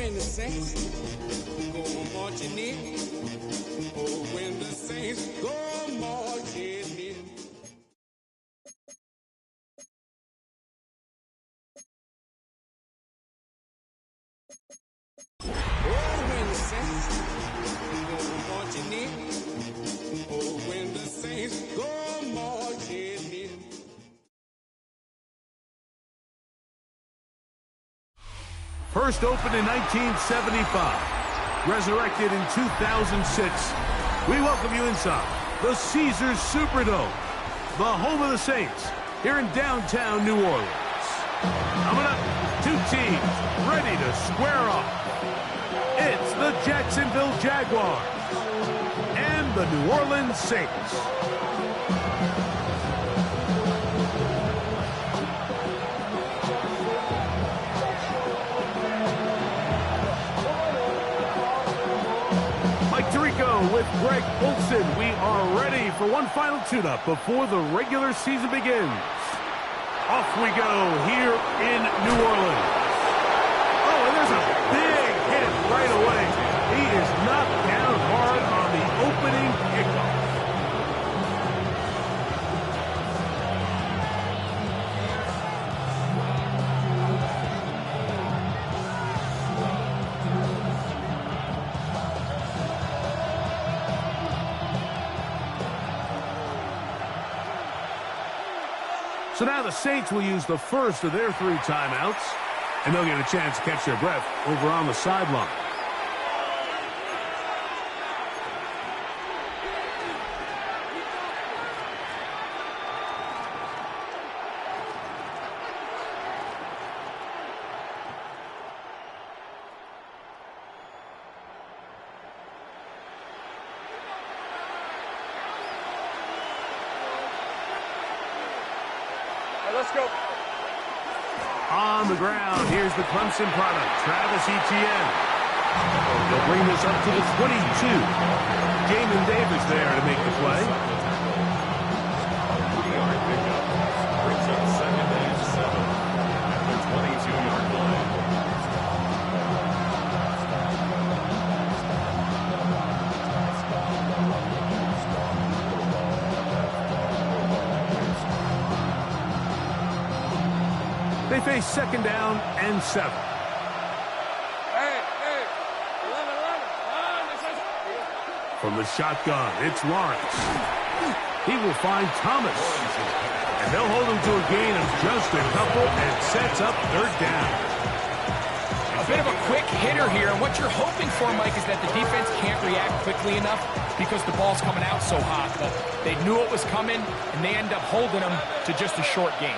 when the saints go marching in. Oh, when the saints go marching in. Oh, when the saints go marching in. Oh, when the saints go marching in. First opened in 1975, resurrected in 2006. We welcome you inside the Caesars Superdome, the home of the Saints, here in downtown New Orleans. Coming up, two teams ready to square off. It's the Jacksonville Jaguars and the New Orleans Saints. With Greg Olson, we are ready for one final tune-up before the regular season begins. Off we go here in New Orleans. Oh, and there's a big hit right away. He is knocked down hard on the opening kickoff. So now the Saints will use the first of their 3 timeouts, and they'll get a chance to catch their breath over on the sideline. Let's go. On the ground, here's the Clemson product, Travis Etienne. They'll bring this up to the 22. Jamin Davis there to make the play. 3-yard pickup brings up 2nd and 7 at the 22-yard line. They face 2nd down and 7. From the shotgun, it's Lawrence. He will find Thomas. And they'll hold him to a gain of just a couple and sets up 3rd down. A bit of a quick hitter here, and what you're hoping for, Mike, is that the defense can't react quickly enough because the ball's coming out so hot. But they knew it was coming, and they end up holding them to just a short gain.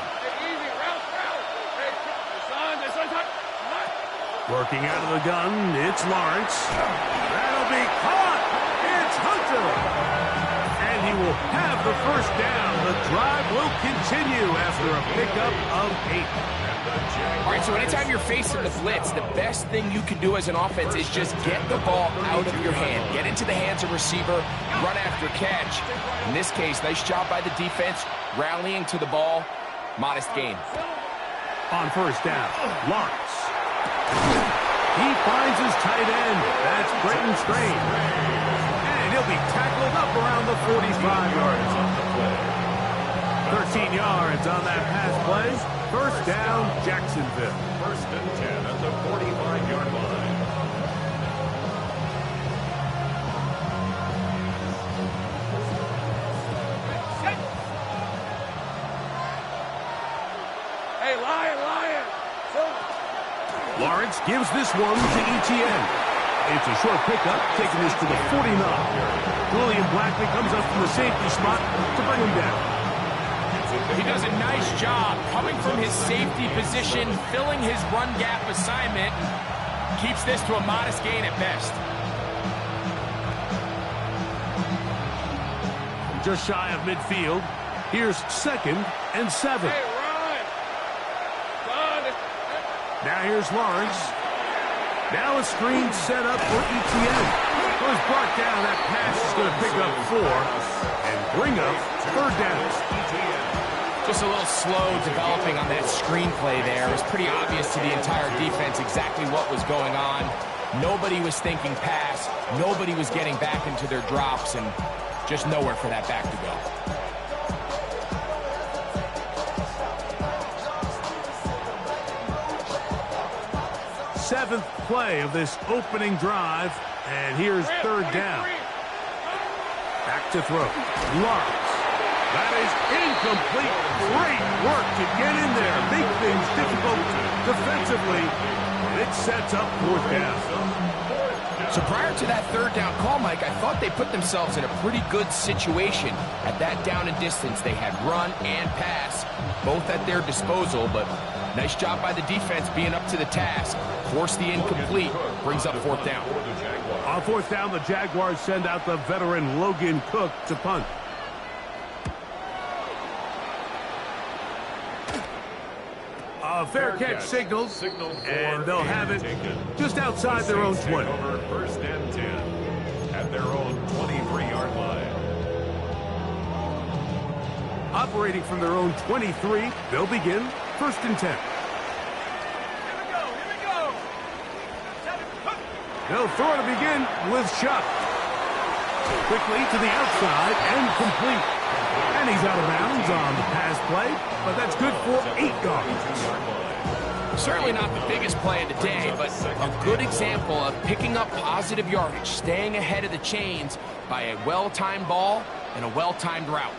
Working out of the gun, it's Lawrence. That'll be caught. It's Hunter. And he will have the 1st down. The drive will continue after a pickup of 8. All right, so anytime you're facing the blitz, the best thing you can do as an offense is just get the ball out of your hand. Get into the hands of receiver, run after catch. In this case, nice job by the defense, rallying to the ball. Modest gain. On 1st down, Lawrence. He finds his tight end. That's Brenton Strange. And he'll be tackled up around the 45-yard line. 13 yards on that pass play. 1st down, Jacksonville. 1st and 10 at the 45-yard line. Hey, Lion! Lawrence gives this one to Etienne. It's a short pickup, taking this to the 49. Julian Blackley comes up from the safety spot to bring him down. He does a nice job coming from his safety position, filling his run gap assignment. Keeps this to a modest gain at best. Just shy of midfield. Here's 2nd and 7. Now here's Lawrence. Now a screen set up for Etienne. Was brought down. That pass is going to pick up 4 and bring up 3rd down. So Just a little slow developing on that screenplay there. It was pretty obvious to the entire defense exactly what was going on. Nobody was thinking pass. Nobody was getting back into their drops, and just nowhere for that back to go. Seventh play of this opening drive, and here's third down. Back to throw. Lawrence. That is incomplete. Great work to get in there. Make things difficult defensively. And it sets up fourth down. So prior to that third down call, Mike, I thought they put themselves in a pretty good situation at that down and distance. They had run and pass, both at their disposal, but nice job by the defense being up to the task. Force the incomplete, brings up fourth down. On fourth down, the Jaguars send out the veteran Logan Cook to punt. A fair catch signals, and they'll have it just outside their own 20. First and 10 at their own 23-yard line. Operating from their own 23, they'll begin first and 10. They'll throw to begin with Chuck. Quickly to the outside and complete. And he's out of bounds on the pass play, but that's good for 8 yards. Certainly not the biggest play of the day, but a good example of picking up positive yardage, staying ahead of the chains by a well-timed ball and a well-timed route.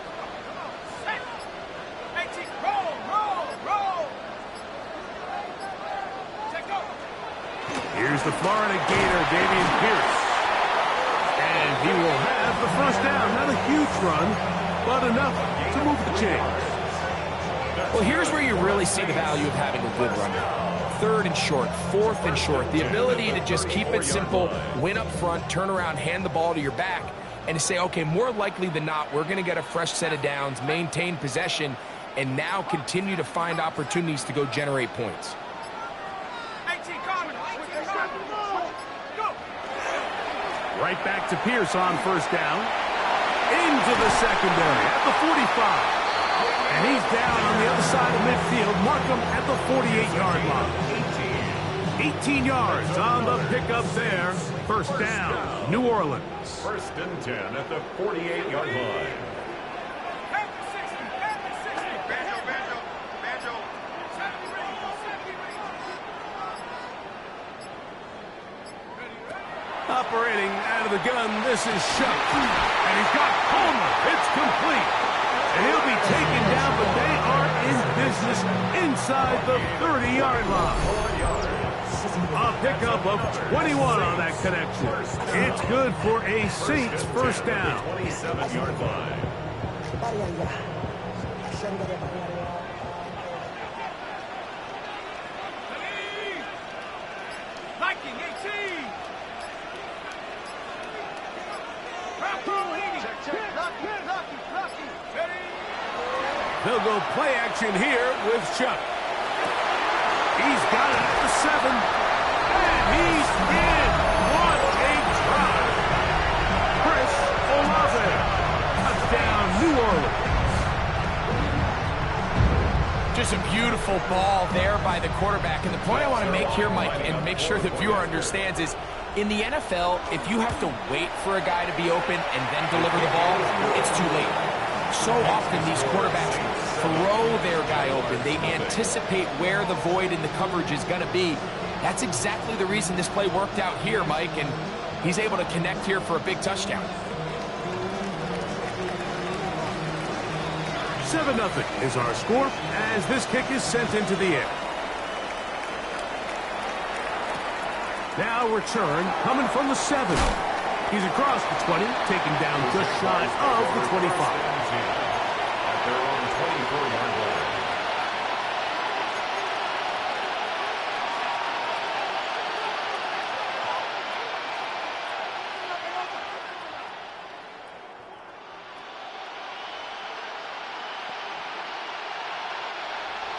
Here's the Florida Gator, Dameon Pierce. And he will have the first down. Not a huge run, but enough to move the chains. Well, here's where you really see the value of having a good runner. Third and short, fourth and short. The ability to just keep it simple, win up front, turn around, hand the ball to your back, and to say, okay, more likely than not, we're going to get a fresh set of downs, maintain possession, and now continue to find opportunities to go generate points. Right back to Pierce on first down. Into the secondary at the 45. And he's down on the other side of midfield. Mark him at the 48-yard line. 18 yards on the pickup there. First down, New Orleans. First and 10 at the 48-yard line. Operating out of the gun, this is Shuck. And he's got Palmer. It's complete. And he'll be taken down, but they are in business inside the 30-yard line. A pickup of 21 on that connection. It's good for a Saints first down. 27-yard line. They'll go play action here with Chuck. He's got it at the 7. And he's in. What a drive. Chris Olave. Touchdown, New Orleans. Just a beautiful ball there by the quarterback. And the point I want to make here, Mike, and make sure the viewer understands is, in the NFL, if you have to wait for a guy to be open and then deliver the ball, it's too late. So often these quarterbacks throw their guy open. They anticipate where the void in the coverage is going to be. That's exactly the reason this play worked out here, Mike, and he's able to connect here for a big touchdown. 7-0 is our score as this kick is sent into the air. Now return coming from the 7. He's across the 20, taken down just shy of the 25. At their own 24-yard line.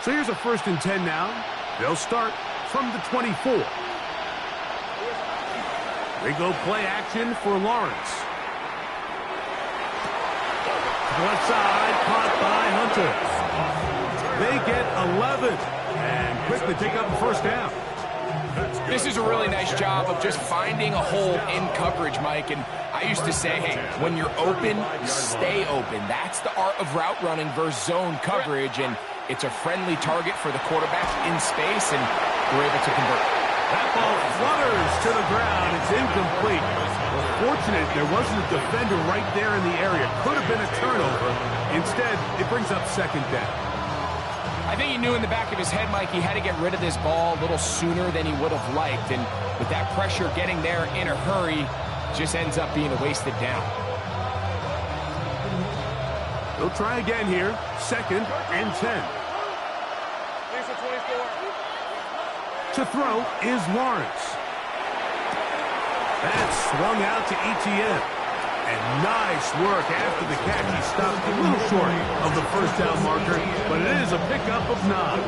So here's a first and 10 now. They'll start from the 24. They go play action for Lawrence. To the left side, caught by Hunter. They get 11 and quickly pick up the first down. This is a really nice job of just finding a hole in coverage, Mike. And I used to say, hey, when you're open, stay open. That's the art of route running versus zone coverage. And it's a friendly target for the quarterback in space, and we're able to convert. That ball flutters to the ground. It's incomplete. Well, fortunate there wasn't a defender right there in the area. Could have been a turnover. Instead, it brings up second down. I think he knew in the back of his head, Mike, he had to get rid of this ball a little sooner than he would have liked. And with that pressure getting there in a hurry, just ends up being a wasted down. They'll try again here. 2nd and 10. To throw is Lawrence. That's swung out to Etienne. And nice work after the catch. He stopped a little short of the first down marker, but it is a pickup of 9.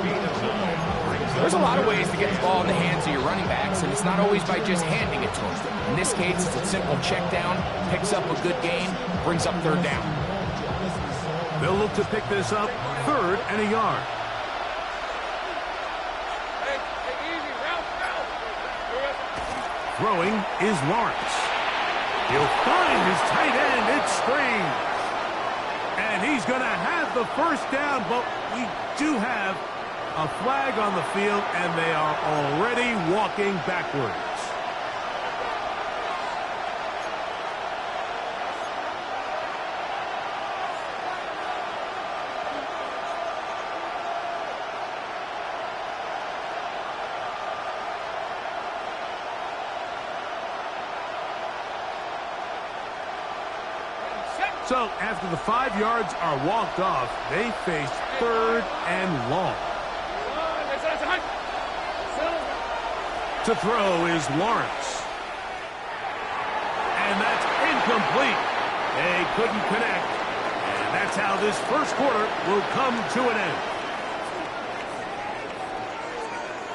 There's a lot of ways to get the ball in the hands of your running backs, and it's not always by just handing it to them. In this case, it's a simple check down, picks up a good gain, brings up 3rd down. They'll look to pick this up 3rd and a yard. Throwing is Lawrence. He'll find his tight end. It's Springs. And he's going to have the first down, but we do have a flag on the field, and they are already walking backwards. So, after the 5 yards are walked off, they face 3rd and long. To throw is Lawrence. And that's incomplete. They couldn't connect. And that's how this first quarter will come to an end.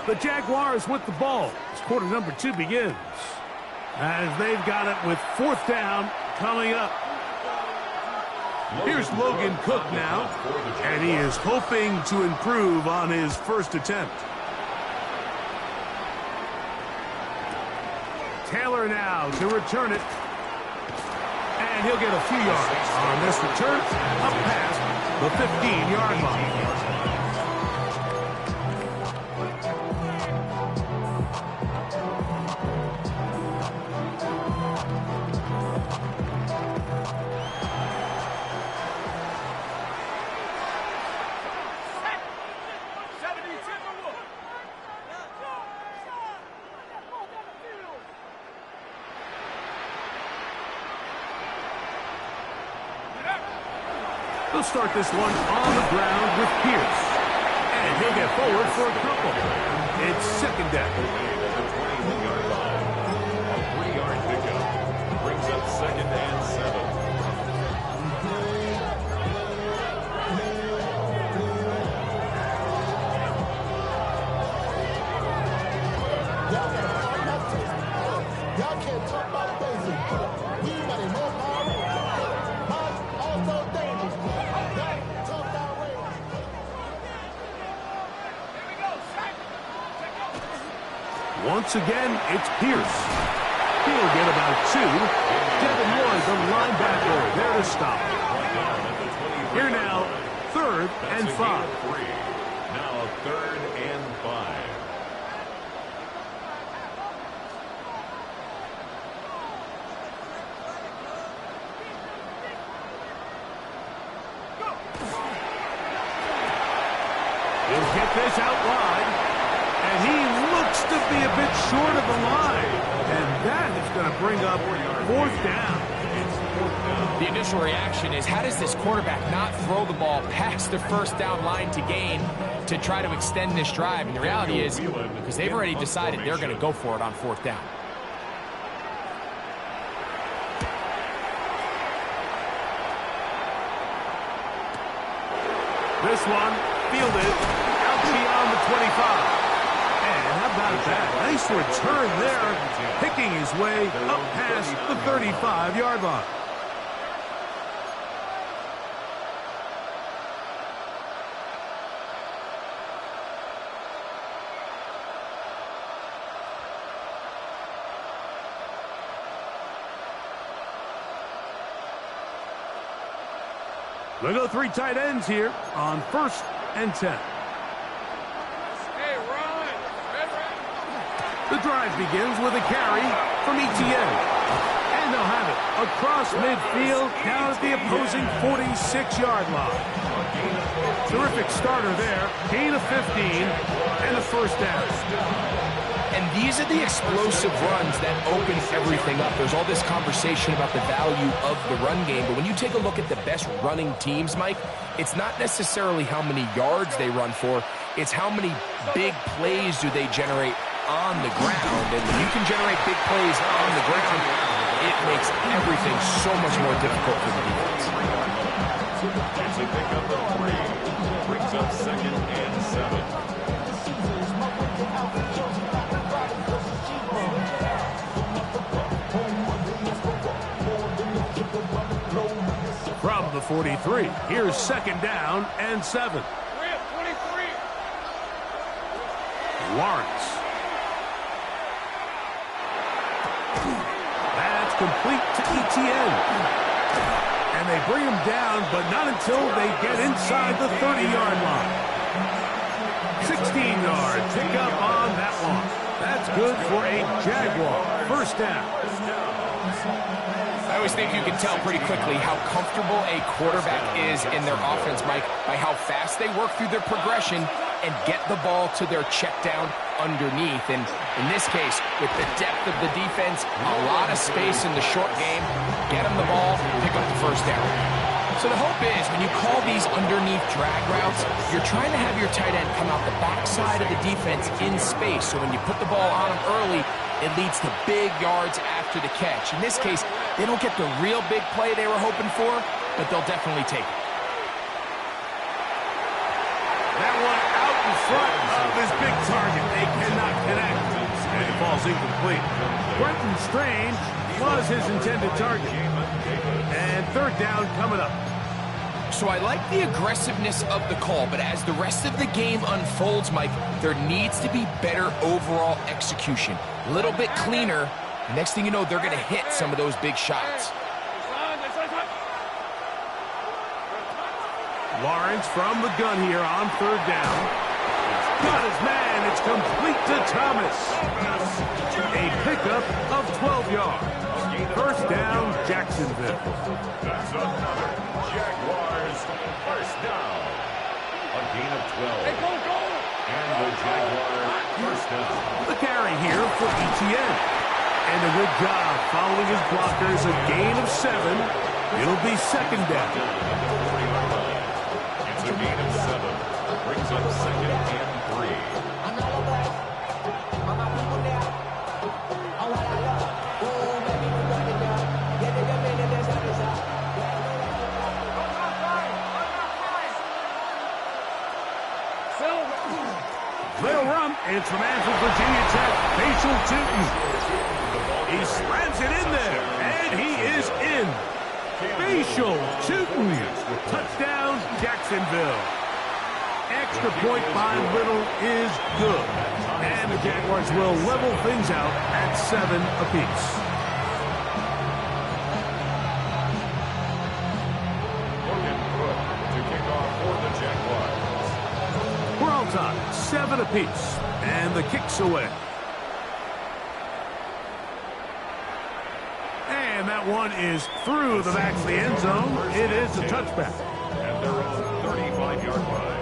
The Jaguars with the ball as quarter number 2 begins. As they've got it with 4th down coming up. Here's Logan Cook now, and he is hoping to improve on his first attempt. Taylor now to return it, and he'll get a few yards on this return up past the 15-yard line. They'll start this one on the ground with Pierce. And he'll get forward for a couple. It's 2nd down. The 21-yard line. A 3-yard pickup. Brings up 2nd and 7. Y'all can't talk about basic. We got a more power. Also dangerous. Once again, it's Pierce. He'll get about 2. Devin Lloyd, the linebacker, there to stop. Here now, 3rd and 5. Now 3rd and 5. He'll get this out wide. And he looks to be a bit short of the line. And that is going to bring up 4th down. The initial reaction is, how does this quarterback not throw the ball past the 1st down line to gain to try to extend this drive? And the reality is, because they've already decided they're going to go for it on 4th down. This one fielded out beyond the 25. And how about that? Nice return there, picking his way up past the 35-yard line. They'll go 3 tight ends here on 1st and 10. The drive begins with a carry from Etienne. And they'll have it across midfield down at the opposing 46-yard line. Terrific starter there. Gain of 15 and a first down. And these are the explosive runs that open everything up. There's all this conversation about the value of the run game, but when you take a look at the best running teams, Mike, it's not necessarily how many yards they run for, it's how many big plays do they generate on the ground. And when you can generate big plays on the ground, it makes everything so much more difficult for the defense. It's a pickup of 3. Brings up 2nd and 7. From the 43, here's 2nd down and 7. Lawrence. That's complete to Etienne. And they bring him down, but not until they get inside the 30-yard line. 16-yard pickup on that one. That's good for a Jaguar. First down. I always think you can tell pretty quickly how comfortable a quarterback is in their offense, Mike, by how fast they work through their progression and get the ball to their check down underneath. And in this case, with the depth of the defense, a lot of space in the short game, get them the ball, pick up the first down. So the hope is when you call these underneath drag routes, you're trying to have your tight end come out the backside of the defense in space. So when you put the ball on them early, it leads to big yards after the catch. In this case, they don't get the real big play they were hoping for, but they'll definitely take it. That one out in front of his big target. They cannot connect. And it falls incomplete. Brenton Strange was his intended target. And 3rd down coming up. So I like the aggressiveness of the call, but as the rest of the game unfolds, Mike, there needs to be better overall execution. A little bit cleaner. The next thing you know, they're going to hit some of those big shots. Lawrence from the gun here on 3rd down. Got his man. It's complete to Thomas. A pickup of 12 yards. First down, Jacksonville. That's another Jaguars first down. A gain of 12. And the Jaguars first down. The carry here for Etienne. And a good job following his blockers. A gain of 7. It'll be 2nd down. It's a gain of 7. Brings up 2nd and 3. They'll run. It's from Virginia Tech, Facial Tootin. He slams it in there, and he is in. Facial Tootin. Touchdown, Jacksonville. Extra point by Little is good. And the Jaguars will level things out at 7 apiece. To kick off for the Jaguars. We're all tied, 7 apiece, and the kick's away. And that one is through the back of the end zone. It is a touchback. And they're on 35-yard line.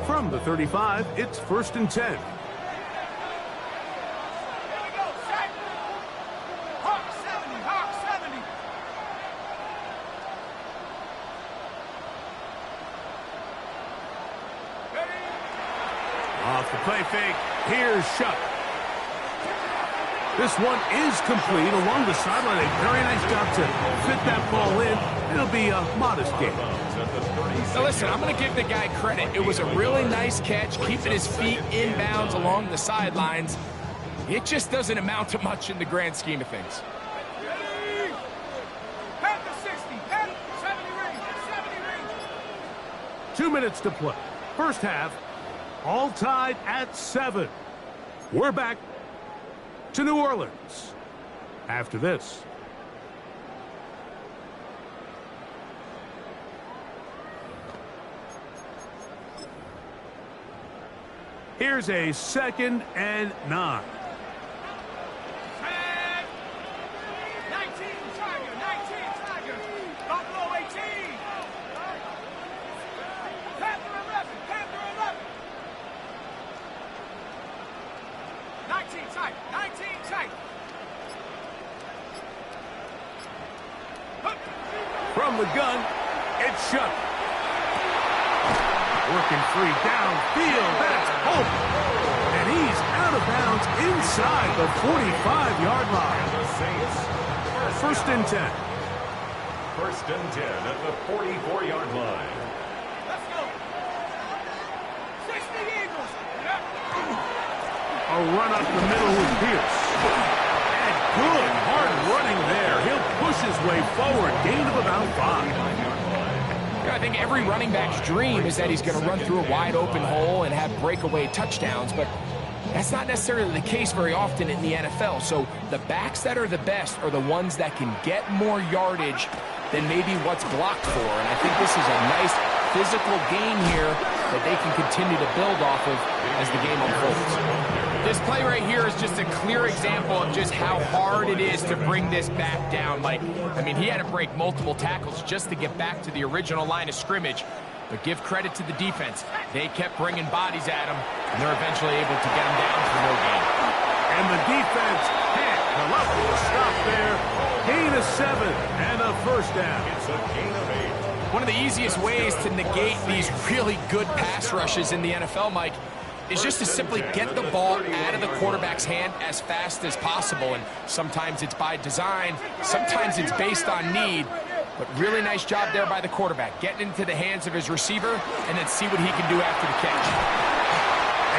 From the 35, it's 1st and 10. Off the play fake, here's Shuck. This one is complete along the sideline. A very nice job to fit that ball in. It'll be a modest game. Now listen, I'm going to give the guy credit. It was a really nice catch, keeping his feet inbounds along the sidelines. It just doesn't amount to much in the grand scheme of things. Head to 60, head 70 range, 70 range. 2 minutes to play. First half, all tied at 7. We're back to New Orleans after this. Here's a 2nd and 9. 19 Tiger. Buffalo 18. Panther 11. 19 tight. From the gun, it's shut. Working free downfield. That's Hope. And he's out of bounds inside the 45-yard line. The Saints. First and 10. First and 10 at the 44-yard line. Let's go. 60 Eagles. A run up the middle with Pierce. And good hard running there. He'll push his way forward. Gain of about 5. I think every running back's dream is that he's going to run through a wide open hole and have breakaway touchdowns, but that's not necessarily the case very often in the NFL. So the backs that are the best are the ones that can get more yardage than maybe what's blocked for. And I think this is a nice physical gain here that they can continue to build off of as the game unfolds. This play right here is just a clear example of just how hard it is to bring this back down. Like, I mean, he had to break multiple tackles just to get back to the original line of scrimmage. But give credit to the defense. They kept bringing bodies at him, and they're eventually able to get him down for no gain. And the defense can't come up with a stop there. Gain of 7 and a first down. It's a gain of 8. One of the easiest ways to negate these really good pass rushes in the NFL, Mike, is just to simply get the ball out of the quarterback's hand as fast as possible. And sometimes it's by design, sometimes it's based on need. But really nice job there by the quarterback, getting into the hands of his receiver and then see what he can do after the catch.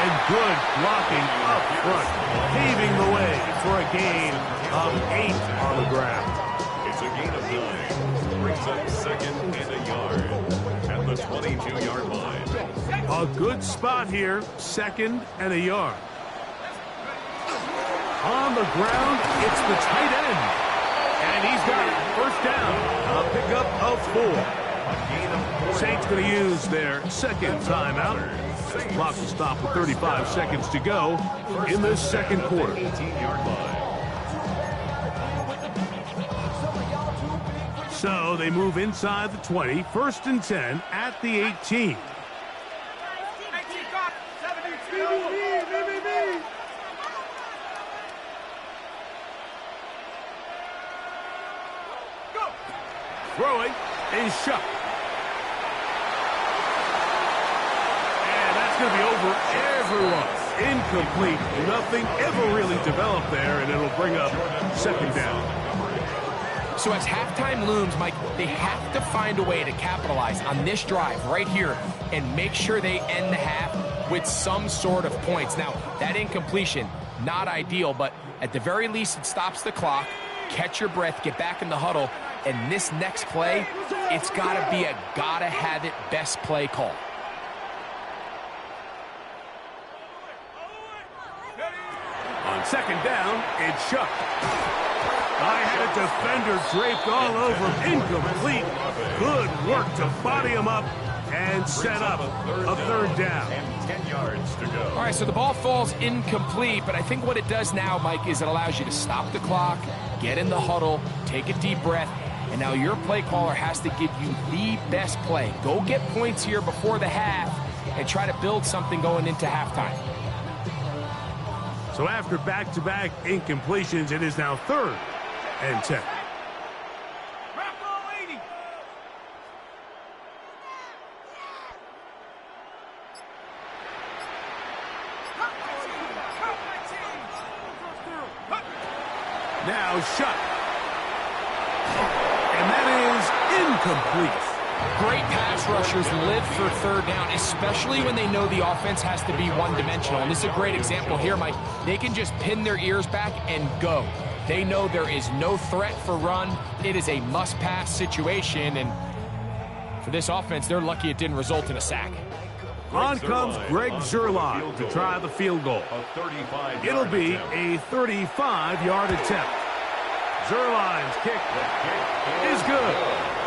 And good blocking up front, paving the way for a gain of 8 on the ground. It's a gain of 9. Brings up 2nd and a yard at the 22-yard line. A good spot here, 2nd and a yard. On the ground, it's the tight end. And he's got it. First down. A pickup of 4. Saints going to use their 2nd timeout. Clock will stop with 35 seconds to go in the 2nd quarter. 18-yard line. So they move inside the 20. 1st and 10 at the 18. Throwing is shut. And that's going to be over everyone. Incomplete. Nothing ever really developed there, and it'll bring up 2nd down. So as halftime looms, Mike, they have to find a way to capitalize on this drive right here and make sure they end the half with some sort of points. Now, that incompletion, not ideal, but at the very least, it stops the clock. Catch your breath, get back in the huddle, and this next play, it's got to be a gotta-have-it best play call. On 2nd down, it's shut. I had a defender draped all over him. Incomplete. Good work to body him up and set up a 3rd down. And 10 yards to go. All right, so the ball falls incomplete, but I think what it does now, Mike, is it allows you to stop the clock, get in the huddle, take a deep breath, and now your play caller has to give you the best play. Go get points here before the half and try to build something going into halftime. So after back-to-back incompletions, it is now 3rd and 10. Now shut. And that is incomplete. Great pass rushers live for 3rd down, especially when they know the offense has to be one-dimensional. And this is a great example here, Mike. They can just pin their ears back and go. They know there is no threat for run. It is a must-pass situation, and for this offense, they're lucky it didn't result in a sack. On comes Greg Zuerlein to try the field goal. It'll be a 35-yard attempt. Zuerlein's kick is good.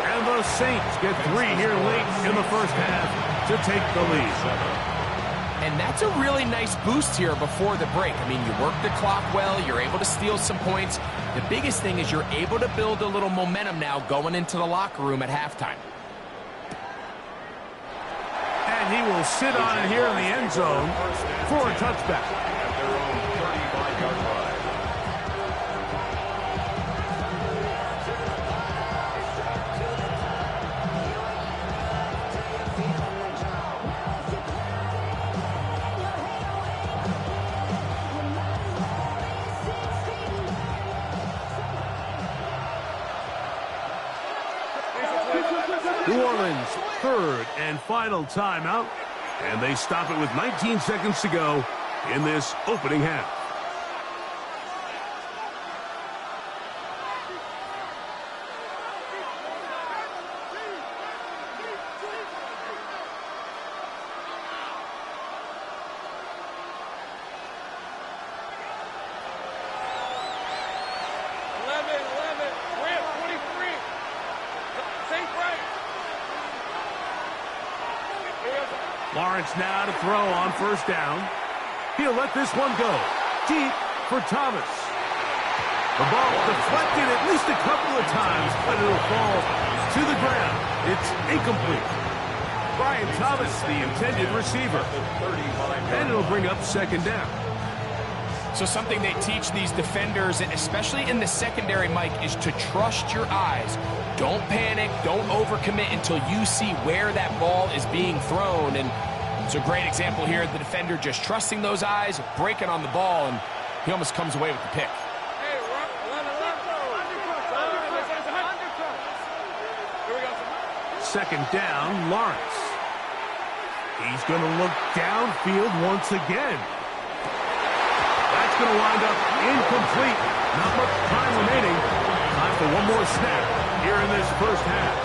And the Saints get 3 here late in the first half to take the lead. And that's a really nice boost here before the break. I mean, you work the clock well, you're able to steal some points. The biggest thing is you're able to build a little momentum now going into the locker room at halftime. And he will sit on it here in the end zone for a touchback. At their own 35-yard line. New Orleans' third and final timeout, and they stop it with 19 seconds to go in this opening half. Lawrence now to throw on first down. He'll let this one go. Deep for Thomas. The ball deflected at least a couple of times, but it'll fall to the ground. It's incomplete. Brian Thomas, the intended receiver. And it'll bring up second down. So something they teach these defenders, especially in the secondary, Mike, is to trust your eyes. Don't panic, don't overcommit until you see where that ball is being thrown. And it's a great example here. The defender just trusting those eyes, breaking on the ball, and he almost comes away with the pick. Second down, Lawrence. He's going to look downfield once again. That's going to wind up incomplete. Not much time remaining. Time for one more snap here in this first half.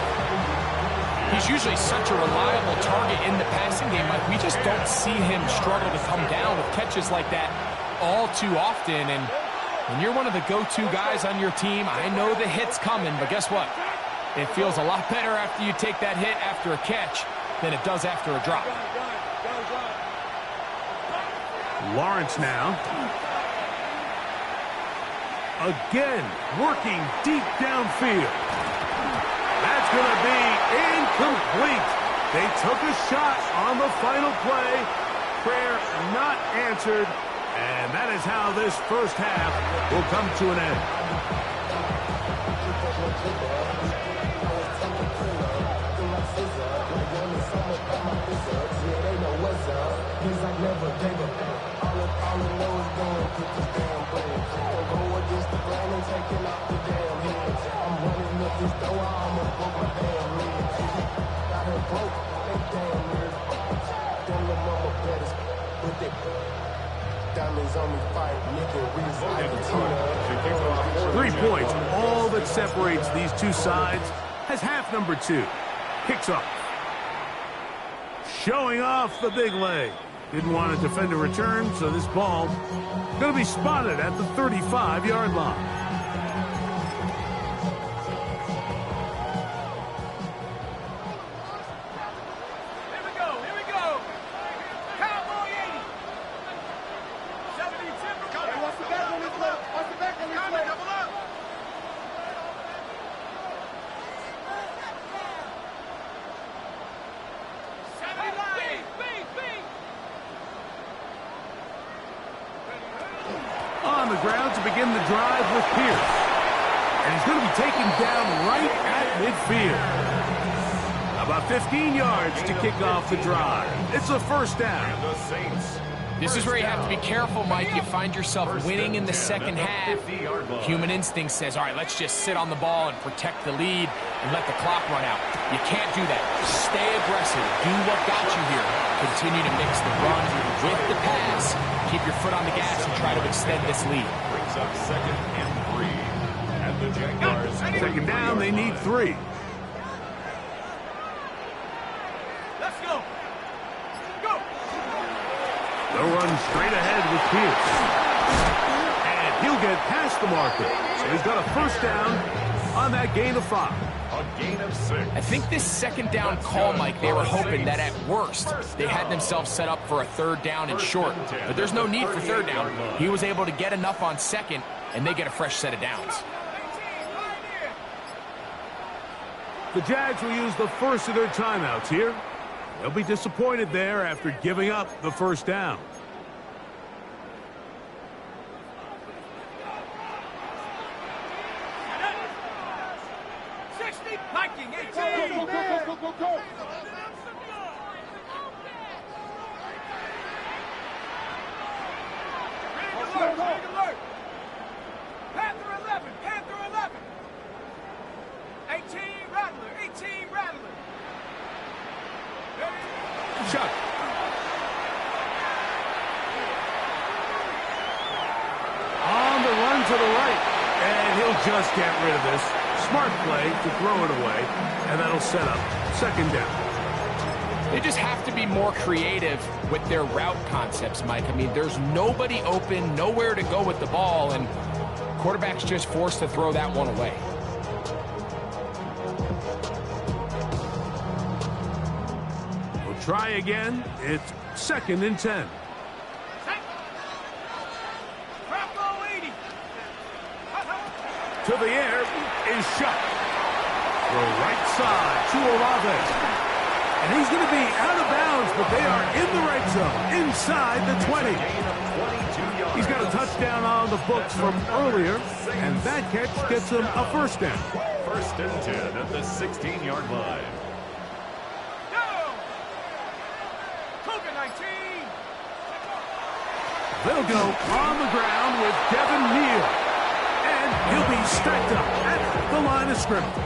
He's usually such a reliable target in the passing game, Mike. We just don't see him struggle to come down with catches like that all too often. And when you're one of the go-to guys on your team, I know the hit's coming, but guess what? It feels a lot better after you take that hit after a catch than it does after a drop. Lawrence now. Again, working deep downfield. That's going to be incomplete. They took a shot on the final play. Prayer not answered. And that is how this first half will come to an end. Three points, all that separates these two sides, has half number 2. Kicks off. Showing off the big leg. Didn't want to defend a return, so this ball going to be spotted at the 35-yard line. On the ground to begin the drive with Pierce. And he's going to be taken down right at midfield. About 15 yards to kick off the drive. It's a first down. And the Saints. This is where you have to be careful, Mike. You find yourself winning in the second half. Human instinct says, all right, let's just sit on the ball and protect the lead and let the clock run out. You can't do that. Stay aggressive. Do what got you here. Continue to mix the run with the pass. Keep your foot on the gas and try to extend this lead. Brings up 2nd and 3. And the Jaguars. Second down, they need 3. Let's go. Go. They'll run straight ahead with Pierce. And he'll get past the marker. So he's got a first down on that gain of 5. A gain of 6. I think this second down call, Mike, they were hoping that at worst they had themselves set up for a third down and short. But there's no need for third down. He was able to get enough on second, and they get a fresh set of downs. The Jags will use the first of their timeouts here. They'll be disappointed there after giving up the first down. Viking 18. Go. Rig alert. Panther 11. 18 Rattler. Chuck. On the run to the right. And he'll just get rid of this. Smart play to throw it away. And that'll set up second down. They just have to be more creative with their route concepts, Mike. I mean, there's nobody open, nowhere to go with the ball, and quarterback's just forced to throw that one away. We'll try again. It's 2nd and 10. To the air is shot. The right side to Olave. And he's going to be out of bounds, but they are in the right zone, inside the 20. He's got a touchdown on the books from earlier, and that catch gets him a first down. 1st and 10 at the 16-yard line. Cougar 19. They'll go on the ground with Devin Neal. And he'll be stacked up at the line of scrimmage.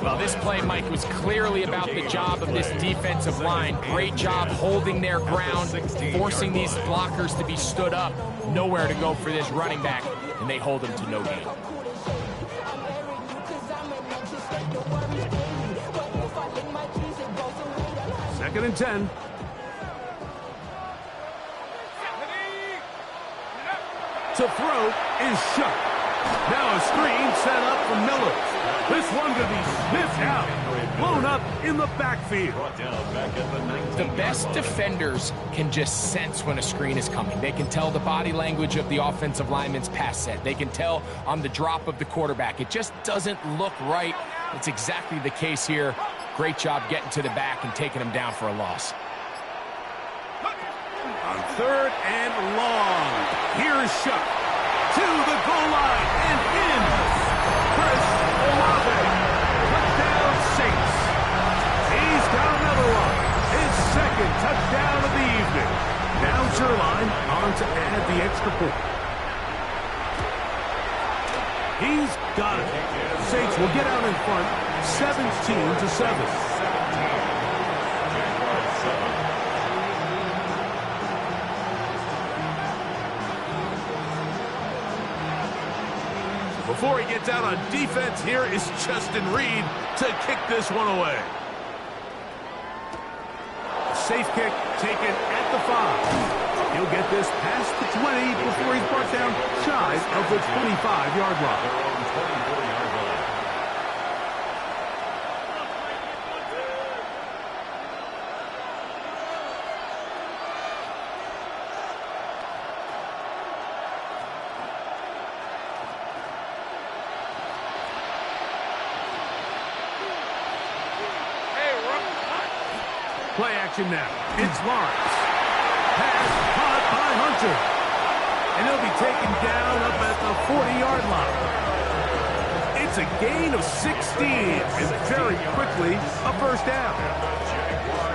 Well, this play, Mike, was clearly about the job of this defensive line. Great job holding their ground, forcing these blockers to be stood up. Nowhere to go for this running back, and they hold him to no gain. Second and 10. To throw is shut. Now a screen set up for Miller. This one going to be sniffed out. Blown up in the backfield. The best defenders can just sense when a screen is coming. They can tell the body language of the offensive lineman's pass set. They can tell on the drop of the quarterback. It just doesn't look right. It's exactly the case here. Great job getting to the back and taking him down for a loss. On 3rd and long. Here's Shuck to the goal line and in. Chris Olave. Touchdown Saints. He's got another one. His 2nd touchdown of the evening. Now Zerline on to add the extra point. He's got it. Saints will get out in front 17-7. Before he gets out on defense, here is Justin Reed to kick this one away. A safe kick taken at the 5. He'll get this past the 20 before he's brought down shy of the 25-yard line. Play action now. It's Lawrence. Pass caught by Hunter. And he'll be taken down up at the 40-yard line. It's a gain of 16, and very quickly a first down.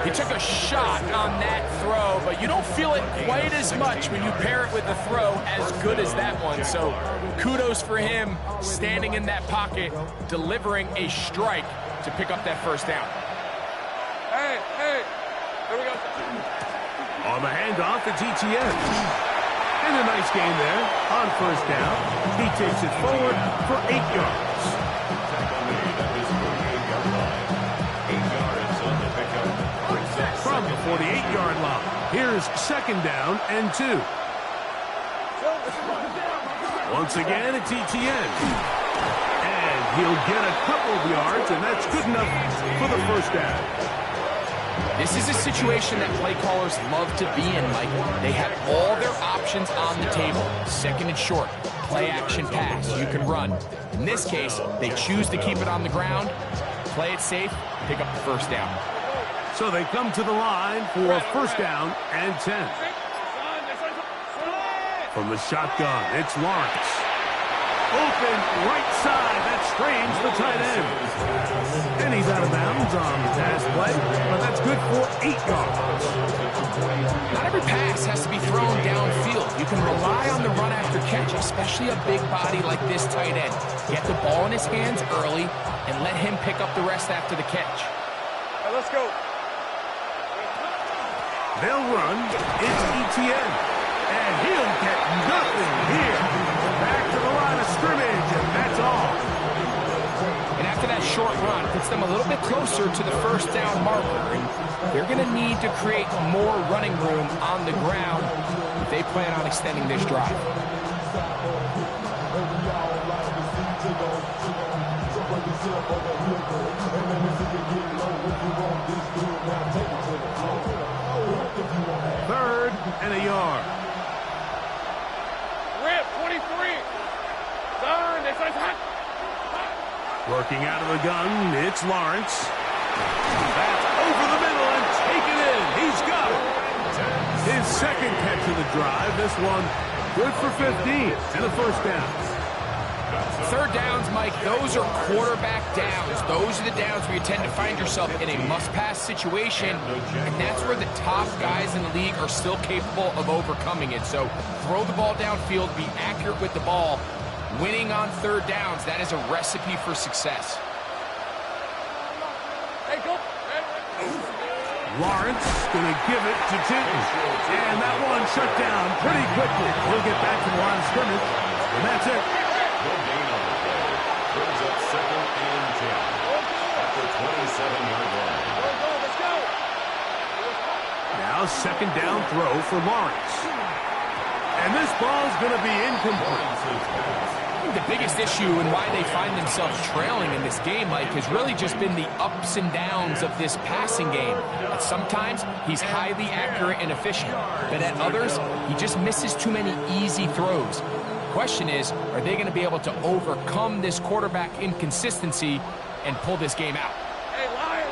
He took a shot on that throw, but you don't feel it quite as much when you pair it with a throw as good as that one. So kudos for him standing in that pocket, delivering a strike to pick up that first down. Hey, here we go. On the handoff, it's ETN. And a nice gain there on first down. He takes it forward for 8 yards. From the 48-yard line. Here's 2nd down and 2. Once again, it's ETN. And he'll get a couple of yards, and that's good enough for the 1st down. This is a situation that play callers love to be in, Mike. They have all their options on the table. 2nd and short, play action pass. You can run. In this case, they choose to keep it on the ground, play it safe, pick up the 1st down. So they come to the line for 1st down and 10. From the shotgun, it's Lawrence. Open right side. That strains the tight end. And he's out of bounds on the pass play, but that's good for 8 yards. Not every pass has to be thrown downfield. You can rely on the run after catch, especially a big body like this tight end. Get the ball in his hands early and let him pick up the rest after the catch. Hey, let's go. They'll run. It's ETN. And he'll get nothing here. Back to the line of scrimmage, and that's all. And after that short run, puts them a little bit closer to the 1st down marker. And they're going to need to create more running room on the ground if they plan on extending this drive. Third and a yard. Rip, 23. Turn, they say hot. Working out of the gun, it's Lawrence. That's over the middle and taken in. He's got it. His 2nd catch of the drive. This one good for 15 and a 1st down. 3rd downs, Mike, those are quarterback downs. Those are the downs where you tend to find yourself in a must-pass situation, and that's where the top guys in the league are still capable of overcoming it. So throw the ball downfield, be accurate with the ball. Winning on 3rd downs, that is a recipe for success. Hey, go. Lawrence going to give it to Tinton. And that one shut down pretty quickly. He'll get back to the line of scrimmage, and that's it. No gain on the play. Brings up 2nd and 10 at the 27-yard line. Let's go. Now 2nd down throw for Lawrence. And this ball's going to be incomplete. The biggest issue and why they find themselves trailing in this game, Mike, has really just been the ups and downs of this passing game. And sometimes he's highly accurate and efficient, but at others, he just misses too many easy throws. Question is, are they going to be able to overcome this quarterback inconsistency and pull this game out? Hey, Lion.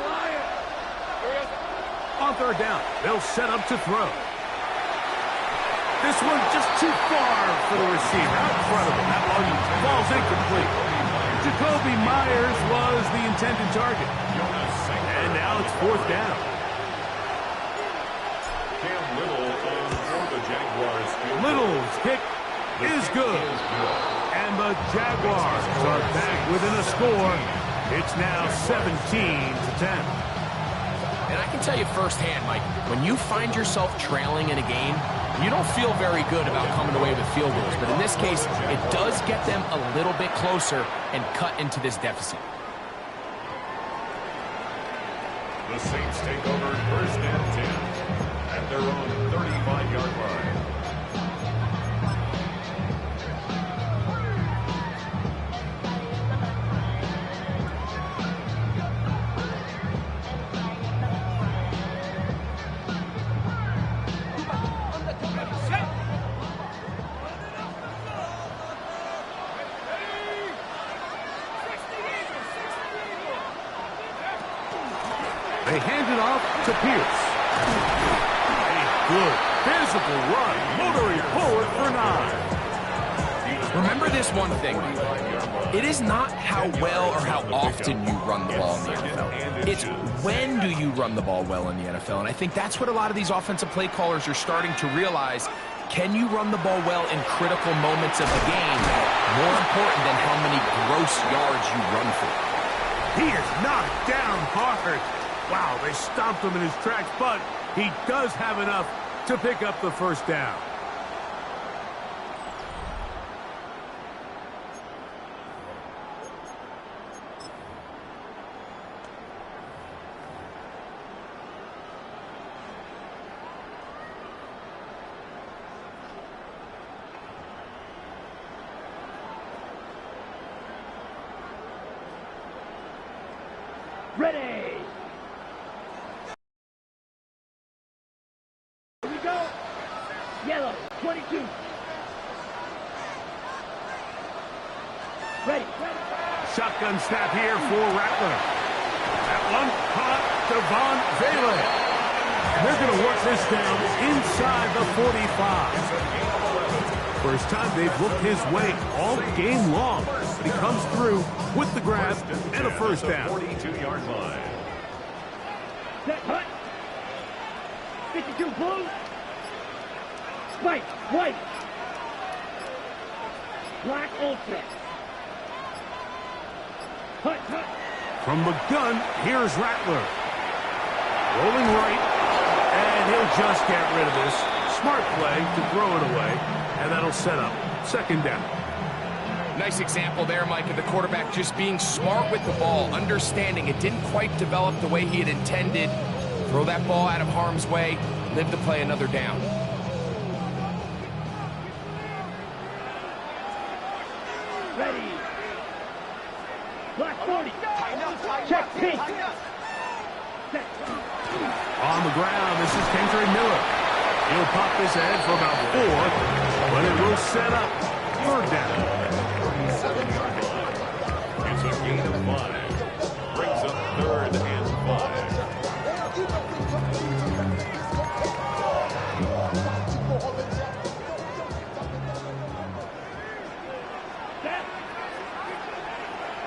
On 3rd down, they'll set up to throw. This one just too far for the receiver. Out in front of him. That one falls incomplete. Jacoby Myers was the intended target. And now it's 4th down. Cam Little is for the Jaguars. Little's kick is good. And the Jaguars are back within a score. It's now 17-10. And I can tell you firsthand, Mike, when you find yourself trailing in a game, you don't feel very good about coming away with field goals. But in this case, it does get them a little bit closer and cut into this deficit. The Saints take over 1st and 10 at their own 35-yard line. They hand it off to Pierce. A good physical run, motoring forward for 9. Remember this one thing. It is not how well or how often you run the ball in the NFL. It's when do you run the ball well in the NFL. And I think that's what a lot of these offensive play callers are starting to realize. Can you run the ball well in critical moments of the game? More important than how many gross yards you run for. He is knocked down hard. Wow, they stomped him in his tracks, but he does have enough to pick up the 1st down. Ready. Here we go. Yellow, 22. Ready. Shotgun snap here for Rattler. That one caught Devon Vele. They're going to work this down inside the 45. First time they've looked his way all game long. But he comes through with the grab and a first down. 42-yard line. Set, hut. 52 blue. Spike, white. Black Ultra. Hut, hut. From the gun, here's Rattler. Rolling right, and he'll just get rid of this. Smart play to throw it away, and that'll set up second down. Nice example there, Mike, of the quarterback just being smart with the ball, understanding it didn't quite develop the way he had intended. Throw that ball out of harm's way, live to play another down. Ready. Black 40. Check pink. Set. On the ground, this is Kendrick Miller. He'll pop this ahead for about 4, but it will set up third down. It's a gain of 5. Brings up 3rd and 5. Set.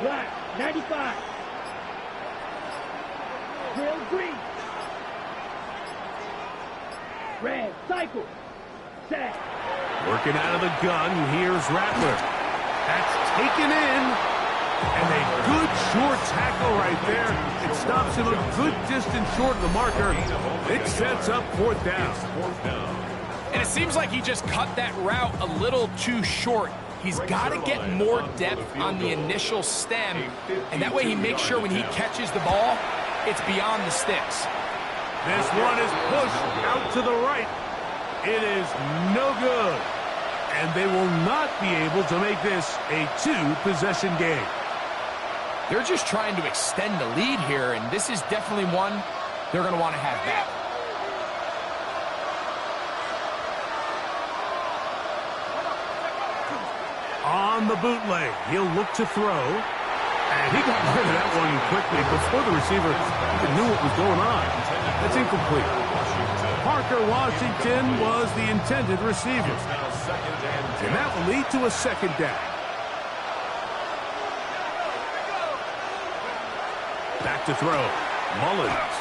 Black 95. Trail green. Red cycle. Set. Working out of the gun, here's Rattler. That's taken in. And a good short tackle right there. It stops him a good distance short of the marker. It sets up fourth down. And it seems like he just cut that route a little too short. He's got to get more depth on the initial stem, and that way he makes sure when he catches the ball, it's beyond the sticks. This one is pushed out to the right. It is no good. And they will not be able to make this a 2-possession game. They're just trying to extend the lead here, and this is definitely one they're going to want to have back. On the bootleg, he'll look to throw. And he got rid of that one quickly before the receiver even knew what was going on. That's incomplete. Parker Washington was the intended receiver. And that will lead to a second down. Back to throw. Mullins.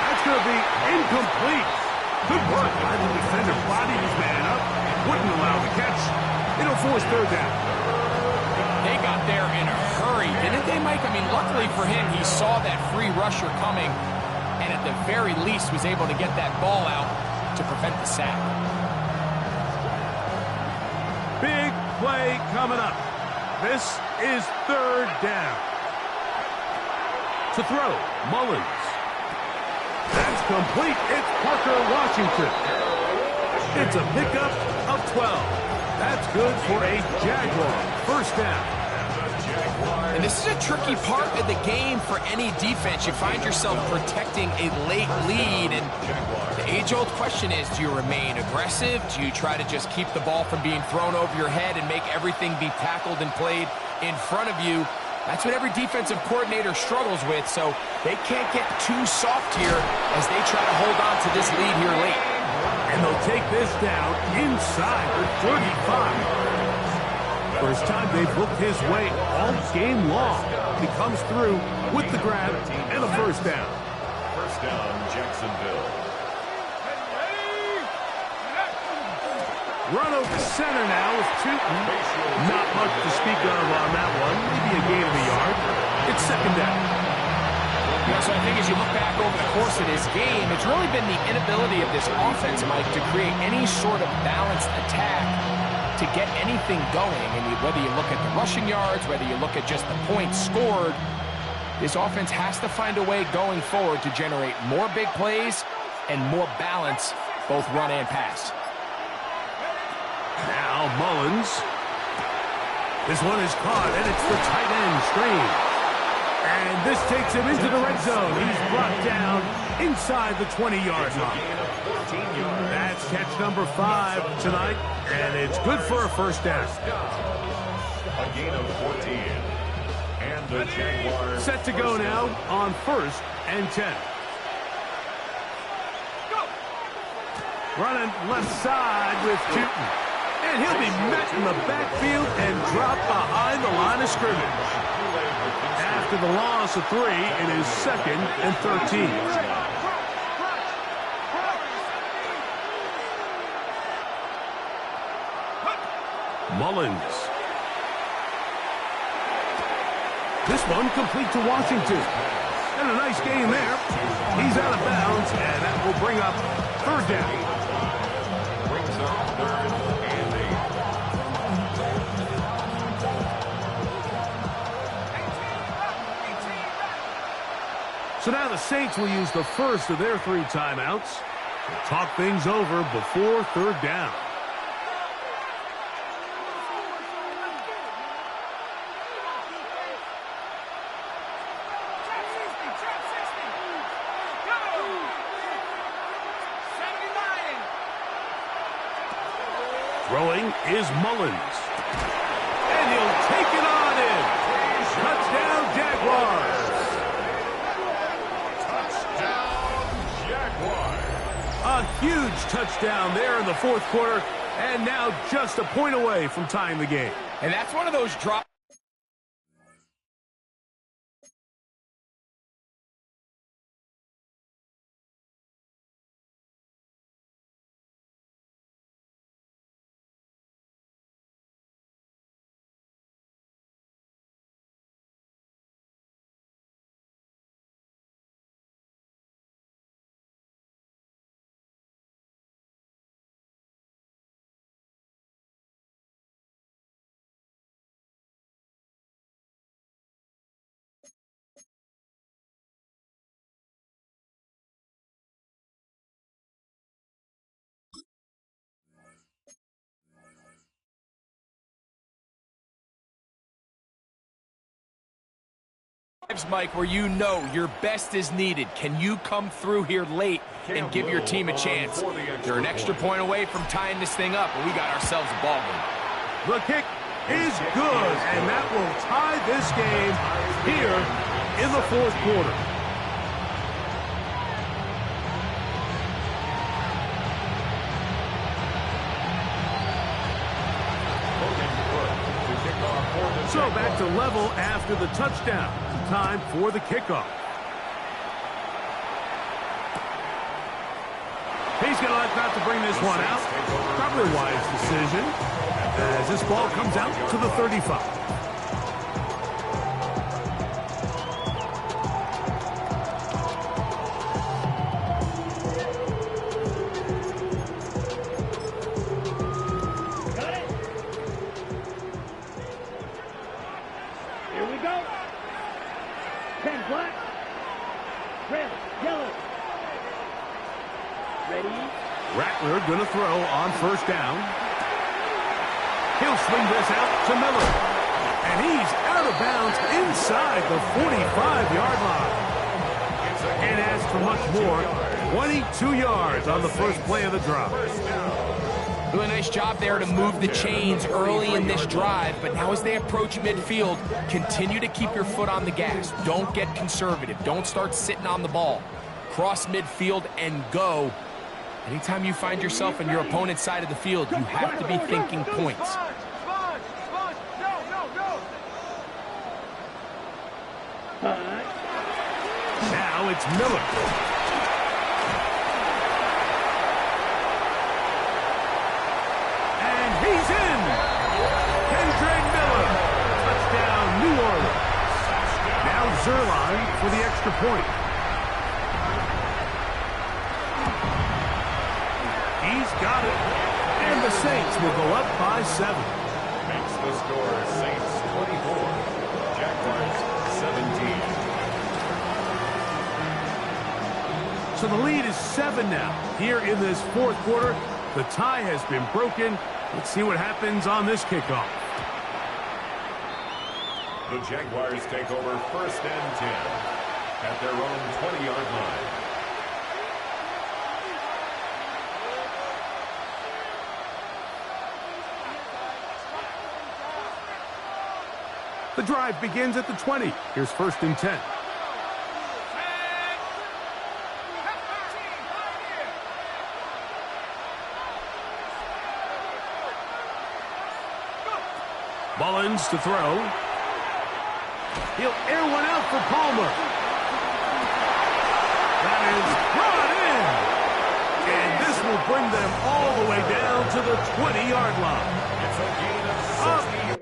That's going to be incomplete. Good work by the defender. Bodied his man up. Wouldn't allow the catch. It'll force third down. They got there in a hurry, didn't they, Mike? I mean, luckily for him, he saw that free rusher coming, and at the very least was able to get that ball out to prevent the sack. Big play coming up. This is third down. To throw, Mullins. That's complete. It's Parker Washington. It's a pickup of 12. That's good for a Jaguar first down. And this is a tricky part of the game for any defense. You find yourself protecting a late lead, and the age-old question is, do you remain aggressive? Do you try to just keep the ball from being thrown over your head and make everything be tackled and played in front of you? That's what every defensive coordinator struggles with, so they can't get too soft here as they try to hold on to this lead here late. And they'll take this down inside the 35. First time they've looked his way all game long. He comes through with the grab and a first down. First down, Jacksonville. Run over center now with Tootin. Not much to speak of on that one. Maybe a gain of a yard. It's second down. Yeah, so I think as you look back over the course of this game, it's really been the inability of this offense, Mike, to create any sort of balanced attack to get anything going. And whether you look at the rushing yards, whether you look at just the points scored, this offense has to find a way going forward to generate more big plays and more balance, both run and pass. Now Mullins. This one is caught, and it's the tight end screen. And this takes him into the red zone. He's brought down inside the 20-yard line. That's catch number 5 tonight, and it's good for a first down. A gain of 14. And the Jaguars set to go now on 1st and 10. Running left side with Newton. And he'll be met in the backfield and dropped behind the line of scrimmage. After the loss of 3, it is 2nd and 13. Mullins. This one complete to Washington. And a nice gain there. He's out of bounds, and that will bring up 3rd down. Brings up 3rd and 8. So now the Saints will use the first of their 3 timeouts to talk things over before 3rd down. Throwing is Mullins. And he'll take it on in. Touchdown, Jaguars. Touchdown, Jaguars. A huge touchdown there in the 4th quarter, and now just a point away from tying the game. And that's one of those drops. Mike, where you know your best is needed. Can you come through here late and give your team a chance? They're an extra point away from tying this thing up, and we got ourselves a ball game. The kick is good, and that will tie this game here in the 4th quarter. So back to level after the touchdown. Time for the kickoff. He's going to like not to bring this one out. Probably a wise decision as this ball comes out to the 35. Going to throw on 1st down. He'll swing this out to Miller. And he's out of bounds inside the 45-yard line. And as for much more, 22 yards on the first play of the drive. Doing a nice job there to move the chains early in this drive, but now as they approach midfield, continue to keep your foot on the gas. Don't get conservative. Don't start sitting on the ball. Cross midfield and go. Anytime you find yourself on your opponent's side of the field, you have to be thinking points. Now it's Miller. And he's in. Kendrick Miller. Touchdown, New Orleans. Now Zerline for the extra point. He's got it. And the Saints will go up by 7. Makes the score Saints 24, Jaguars 17. So the lead is 7 now. Here in this 4th quarter, the tie has been broken. Let's see what happens on this kickoff. The Jaguars take over 1st and 10 at their own 20-yard line. The drive begins at the 20. Here's 1st and 10. Mullins to throw. He'll air one out for Palmer. That is brought in. And this will bring them all the way down to the 20-yard line. It's a gain of 60.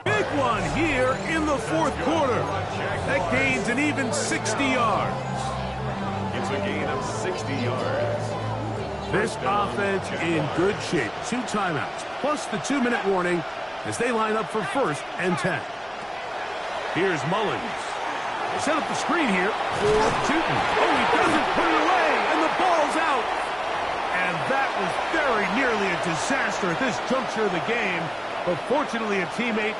Big one here in the 4th quarter. That gains an even 60 yards. It's a gain of 60 yards. This offense in good shape. 2 timeouts, plus the 2-minute warning as they line up for 1st and 10. Here's Mullins. They set up the screen here for Tootin. Oh, he doesn't put it away, and the ball's out. And that was very nearly a disaster at this juncture of the game. But fortunately, a teammate.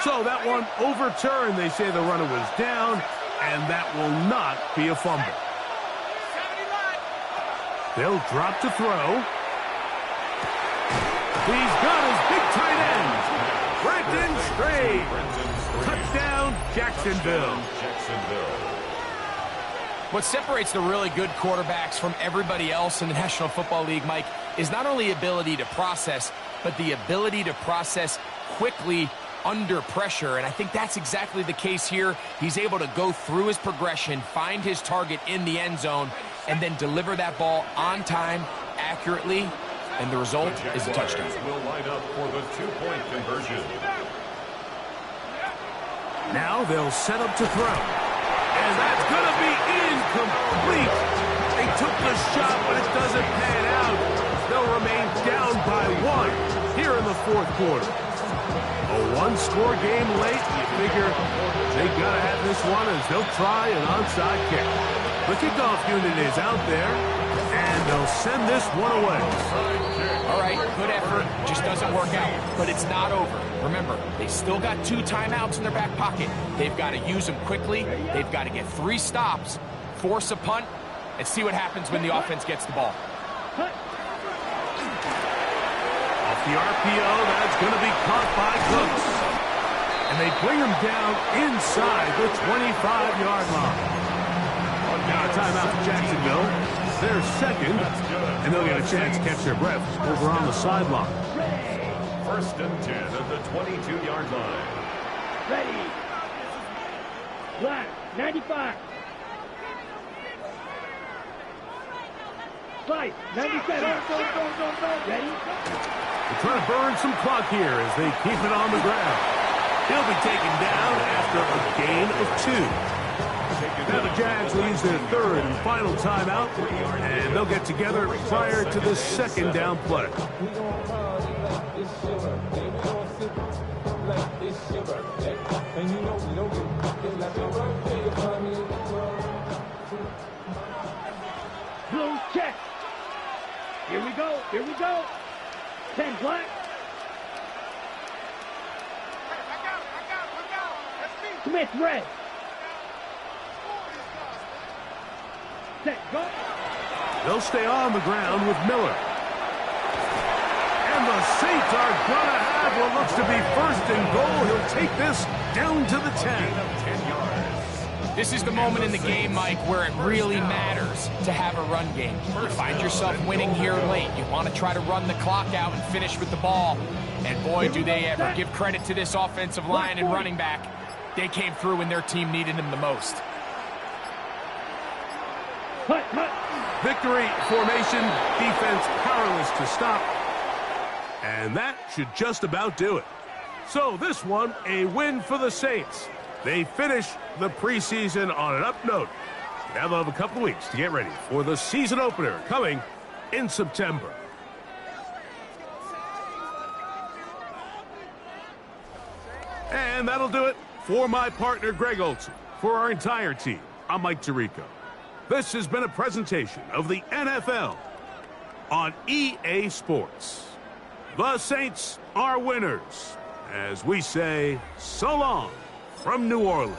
So that one overturned. They say the runner was down, and that will not be a fumble. They'll drop to throw. He's got his big tight end. Brenton Strange. Touchdown, Jacksonville. What separates the really good quarterbacks from everybody else in the National Football League, Mike, is not only ability to process, but the ability to process quickly under pressure, and I think that's exactly the case here. He's able to go through his progression, find his target in the end zone, and then deliver that ball on time, accurately, and the result is a touchdown. Will line up for the 2-point conversion. Now they'll set up to throw. And that's going to be incomplete. They took the shot, but it doesn't pan out. They'll remain down by 1 here in the 4th quarter. A 1-score game late. You figure they got to have this one as they'll try an onside kick. The kickoff unit is out there, and they'll send this one away. All right, good effort. Just doesn't work out. But it's not over. Remember, they still got 2 timeouts in their back pocket. They've got to use them quickly. They've got to get 3 stops, force a punt, and see what happens when the offense gets the ball. Off the RPO, that's going to be caught by Cooks. And they bring him down inside the 25-yard line. Now a timeout for Jacksonville. They're second, and they'll get a chance to catch their breath over on the sideline. 1st and 10 at the 22-yard line. Ready. Black, 95. Slice, 97. Ready. They're trying to burn some clock here as they keep it on the ground. He'll be taken down after a gain of 2. Now the Jags will use their 3rd and final timeout, and they'll get together prior to the 2nd down play. Blue check. Here we go. Here we go. 10 black. Smith red. Set, go. They'll stay on the ground with Miller. And the Saints are going to have what looks to be first and goal. He'll take this down to the 10. 10 yards. This is the moment in the game, Mike, where it really matters to have a run game. You find yourself winning here late. You want to try to run the clock out and finish with the ball. And boy, do they ever. Give credit to this offensive line and running back. They came through when their team needed them the most. Victory formation, defense powerless to stop. And that should just about do it. So this one, a win for the Saints. They finish the preseason on an up note. Now they'll have a couple weeks to get ready for the season opener coming in September. And that'll do it for my partner, Greg Olson. For our entire team, I'm Mike Tirico. This has been a presentation of the NFL on EA Sports. The Saints are winners, as we say so long from New Orleans.